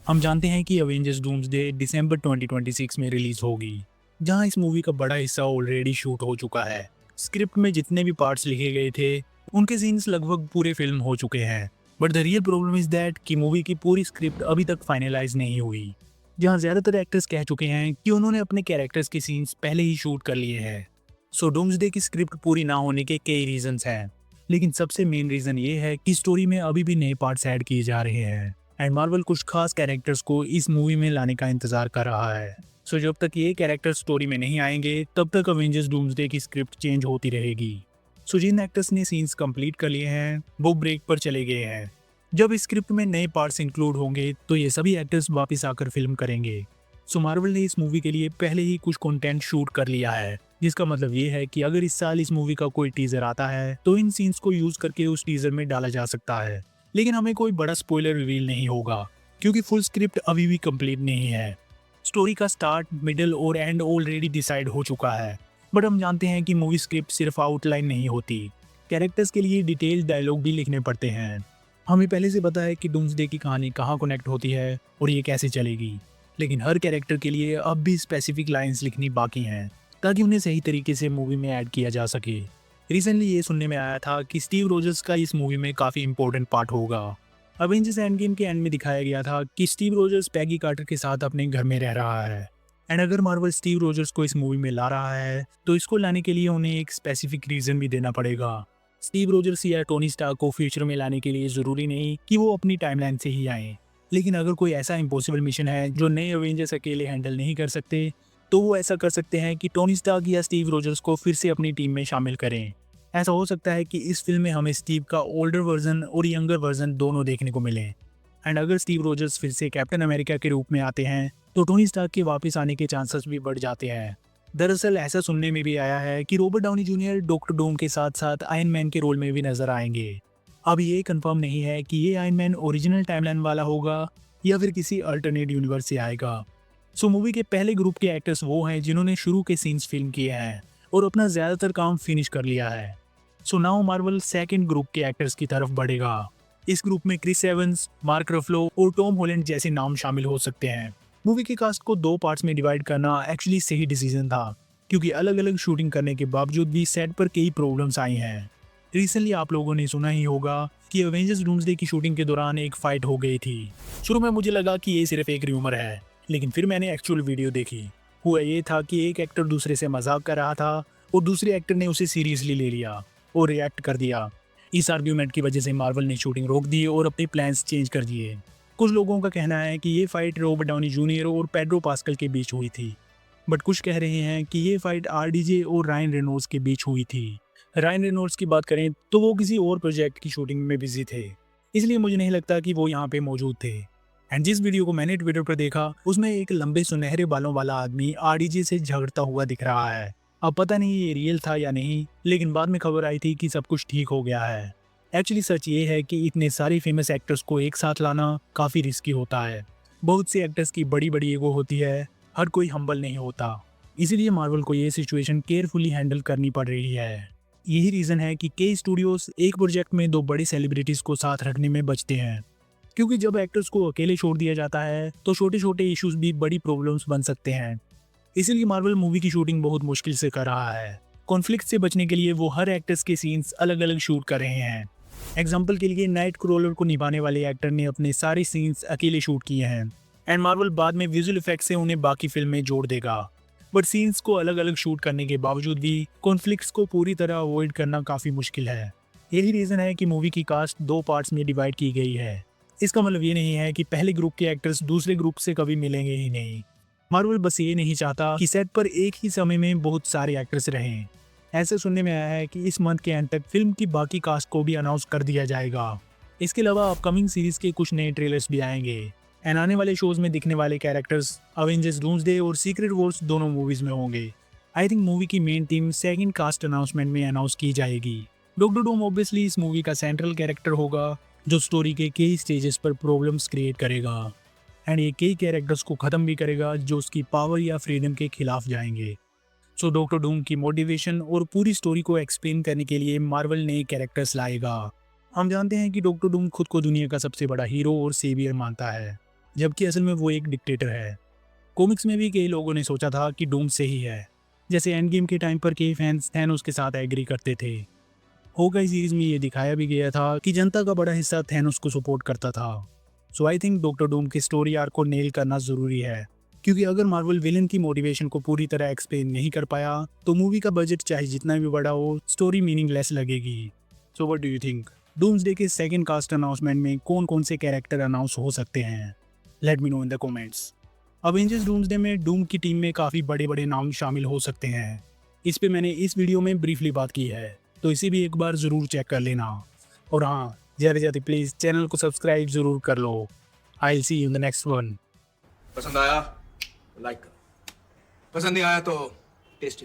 हम जानते हैं कि अवेंजर्स डूम्सडे दिसंबर 2026 में रिलीज होगी, जहां इस मूवी का बड़ा हिस्सा ऑलरेडी शूट हो चुका है। स्क्रिप्ट में जितने भी पार्ट्स लिखे गए थे, उनके सीन्स लगभग पूरे फिल्म हो चुके हैं। But the real problem is that कि मूवी की पूरी स्क्रिप्ट अभी तक फाइनलाइज नहीं हुई। जहां ज्यादातर एक्टर्स कह चुके हैं कि उन्होंने अपने कैरेक्टर्स के सीन्स पहले ही शूट कर लिए हैं। सो डूम्सडे की स्क्रिप्ट पूरी ना होने के कई रीजंस हैं, लेकिन सबसे मेन रीजन ये है कि स्टोरी में अभी भी नए पार्ट्स ऐड किए जा रहे हैं एंड मार्वल कुछ खास कैरेक्टर्स को इस मूवी में लाने का इंतजार कर रहा है। सो जब तक ये कैरेक्टर स्टोरी में नहीं आएंगे, तब तक अवेंजर्स डूम्सडे की स्क्रिप्ट चेंज होती रहेगी। सो जिन एक्टर्स ने सीन्स कंप्लीट कर लिए हैं, वो ब्रेक पर चले गए हैं। जब स्क्रिप्ट में नए पार्ट्स इंक्लूड होंगे, तो ये सभी एक्टर्स वापस आकर फिल्म करेंगे। सो मार्वल ने इस मूवी के लिए पहले ही कुछ कंटेंट शूट कर लिया है, जिसका मतलब ये है कि अगर इस साल इस मूवी का कोई टीजर आता है, तो इन सीन्स को यूज करके उस टीजर में डाला जा सकता है। लेकिन हमें कोई बड़ा स्पॉइलर रिवील नहीं होगा, क्योंकि फुल स्क्रिप्ट अभी भी कंप्लीट नहीं है। स्टोरी का स्टार्ट, मिडिल और एंड ऑलरेडी डिसाइड हो चुका है, बट हम जानते हैं कि मूवी स्क्रिप्ट सिर्फ आउटलाइन नहीं होती। कैरेक्टर्स के लिए डिटेल्ड डायलॉग भी लिखने पड़ते हैं। हमें पहले से पता है कि डूम्सडे की कहानी कहाँ कनेक्ट होती है और ये कैसे चलेगी, लेकिन हर कैरेक्टर के लिए अब भी स्पेसिफिक लाइंस लिखनी बाकी हैं, ताकि उन्हें सही तरीके से मूवी में ऐड किया जा सके। रिसेंटली ये सुनने में आया था कि स्टीव रोजर्स का इस मूवी में काफ़ी इंपॉर्टेंट पार्ट होगा। अवेंजर्स एंड गेम के एंड में दिखाया गया था कि स्टीव रोजर्स पैगी कार्टर के साथ अपने घर में रह रहा है। एंड अगर मार्वल स्टीव रोजर्स को इस मूवी में ला रहा है, तो इसको लाने के लिए उन्हें एक स्पेसिफिक रीज़न भी देना पड़ेगा। स्टीव रोजर्स या टोनी स्टार्क को फ्यूचर में लाने के लिए ज़रूरी नहीं कि वो अपनी टाइमलाइन से ही आएँ, लेकिन अगर कोई ऐसा इम्पॉसिबल मिशन है जो नए अवेंजर्स अकेले हैंडल नहीं कर सकते, तो वो ऐसा कर सकते हैं कि टोनी स्टार्क या स्टीव रोजर्स को फिर से अपनी टीम में शामिल करें। ऐसा हो सकता है कि इस फिल्म में हमें स्टीव का ओल्डर वर्जन और यंगर वर्जन दोनों देखने को मिले। एंड अगर स्टीव रोजर्स फिर से कैप्टन अमेरिका के रूप में आते हैं, तो टोनी स्टार्क के वापस आने के चांसेस भी बढ़ जाते हैं। दरअसल ऐसा सुनने में भी आया है कि Robert Downey junior doctor Doom के साथ साथ आयरन मैन के रोल में भी नजर आएंगे। अब ये कंफर्म नहीं है कि ये आयरन मैन ओरिजिनल टाइमलाइन वाला होगा या फिर किसी अल्टरनेट यूनिवर्स से आएगा। सो मूवी के पहले ग्रुप के एक्टर्स वो हैं जिन्होंने शुरू के सीन्स फिल्म किए हैं और अपना ज्यादातर काम फिनिश कर लिया है। So now Marvel second group के एक्टर्स की तरफ बढ़ेगा। इस ग्रुप में क्रिस एवंस, मार्क रफलो और टॉम हॉलैंड जैसे नाम शामिल हो सकते हैं। मूवी के कास्ट को दो पार्ट्स में डिवाइड करना एक्चुअली सही डिसीजन था, क्योंकि अलग अलग शूटिंग करने के बावजूद भी सेट पर कई प्रॉब्लम्स आई हैं। रिसेंटली आप लोगों ने सुना ही होगा कि अवेंजर्स डूम्सडे की शूटिंग के दौरान एक फाइट हो गई थी। शुरू में मुझे लगा कि ये सिर्फ एक र्यूमर है, लेकिन फिर मैंने एक्चुअल वीडियो देखी। हुआ ये था कि एक एक्टर दूसरे से मजाक कर रहा था और दूसरे एक्टर ने उसे सीरियसली ले लिया और रिएक्ट कर दिया। इस आर्ग्यूमेंट की वजह से मार्वल ने शूटिंग रोक दी और अपने प्लान्स चेंज कर दिए। कुछ लोगों का कहना है कि ये फाइट रॉबर्ट डाउनी जूनियर और पेड्रो पास्कल के बीच हुई थी, बट कुछ कह रहे हैं कि ये फाइट आरडीजे और रायन रेनॉल्ड्स के बीच हुई थी। रायन रेनॉल्ड्स की बात करें तो वो किसी और प्रोजेक्ट की शूटिंग में बिजी थे, इसलिए मुझे नहीं लगता कि वो यहाँ पे मौजूद थे। एंड जिस वीडियो को मैंने ट्विटर पर देखा, उसमें एक लंबे सुनहरे बालों वाला आदमी आरडीजे से झगड़ता हुआ दिख रहा है। अब पता नहीं ये रियल था या नहीं, लेकिन बाद में खबर आई थी कि सब कुछ ठीक हो गया है। एक्चुअली सच ये है कि इतने सारे फेमस एक्टर्स को एक साथ लाना काफ़ी रिस्की होता है। बहुत से एक्टर्स की बड़ी बड़ी ईगो होती है, हर कोई हम्बल नहीं होता। इसीलिए मार्वल को ये सिचुएशन केयरफुली हैंडल करनी पड़ रही है। यही रीज़न है कि कई स्टूडियोज एक प्रोजेक्ट में दो बड़ी सेलिब्रिटीज़ को साथ रखने में बचते हैं, क्योंकि जब एक्टर्स को अकेले छोड़ दिया जाता है, तो छोटे छोटे इश्यूज भी बड़ी प्रॉब्लम्स बन सकते हैं। इसीलिए मार्वल मूवी की शूटिंग बहुत मुश्किल से कर रहा है। कॉन्फ्लिक्ट से बचने के लिए वो हर एक्टर्स के सीन्स अलग अलग शूट कर रहे हैं। एग्जाम्पल के लिए नाइट क्रॉलर को निभाने वाले एक्टर ने अपने सारे सीन्स अकेले शूट किए हैं, एंड मार्वल बाद में विजुअल इफेक्ट से उन्हें बाकी फिल्म में जोड़ देगा। बट सीन्स को अलग अलग शूट करने के बावजूद भी कॉन्फ्लिक्ट्स को पूरी तरह अवॉइड करना काफ़ी मुश्किल है। यही रीज़न है कि मूवी की कास्ट दो पार्ट्स में डिवाइड की गई है। इसका मतलब ये नहीं है कि पहले ग्रुप के एक्टर्स दूसरे ग्रुप से कभी मिलेंगे ही नहीं। मार्वल बस ये नहीं चाहता कि सेट पर एक ही समय में बहुत सारे एक्टर्स रहें। ऐसे सुनने में आया है कि इस मंथ के एंड तक फिल्म की बाकी कास्ट को भी अनाउंस कर दिया जाएगा। इसके अलावा अपकमिंग सीरीज के कुछ नए ट्रेलर्स भी आएंगे एंड आने वाले शोज में दिखने वाले कैरेक्टर्स अवेंजर्स डूम्सडे और सीक्रेट वॉर्स दोनों मूवीज में होंगे। आई थिंक मूवी की main team second cast announcement में अनाउंस की जाएगी। डॉक्टर डूम ऑब्वियसली इस मूवी का सेंट्रल कैरेक्टर होगा, जो स्टोरी के कई स्टेजेस पर प्रॉब्लम्स क्रिएट करेगा एंड ये कई कैरेक्टर्स को ख़त्म भी करेगा जो उसकी पावर या फ्रीडम के खिलाफ जाएंगे। सो डॉक्टर डूम की मोटिवेशन और पूरी स्टोरी को एक्सप्लेन करने के लिए मार्वल नए कैरेक्टर्स लाएगा। हम जानते हैं कि डॉक्टर डूम खुद को दुनिया का सबसे बड़ा हीरो और सेवियर मानता है, जबकि असल में वो एक डिक्टेटर है। कॉमिक्स में भी कई लोगों ने सोचा था कि डूम सही है, जैसे एंड गेम के टाइम पर कई फैंस थैनोस के साथ एग्री करते थे। होकाई सीरीज में ये दिखाया भी गया था कि जनता का बड़ा हिस्सा थैनोस को सपोर्ट करता था। सो आई थिंक डॉक्टर डूम की स्टोरी आर्क को नेल करना जरूरी है, क्योंकि अगर मार्वल विलन की मोटिवेशन को पूरी तरह एक्सप्लेन नहीं कर पाया तो मूवी का बजट चाहे जितना भी बड़ा हो, स्टोरी मीनिंगलेस लगेगी। So what do you think? Doomsday के सेकंड कास्ट अनाउंसमेंट में कौन कौन से कैरेक्टर अनाउंस हो सकते हैं? Let me know in the comments. Avengers doomsday में डूम की टीम में काफ़ी बड़े बड़े नाम शामिल हो सकते हैं। इस पे मैंने इस वीडियो में ब्रीफली बात की है, तो इसे भी एक बार ज़रूर चेक कर लेना। और हाँ, ज़्यादा ज़्यादा प्लीज़ चैनल को सब्सक्राइब ज़रूर कर लो। I will see you in the next one. पसंद आया लाइक करो, पसंद नहीं आया तो टेस्ट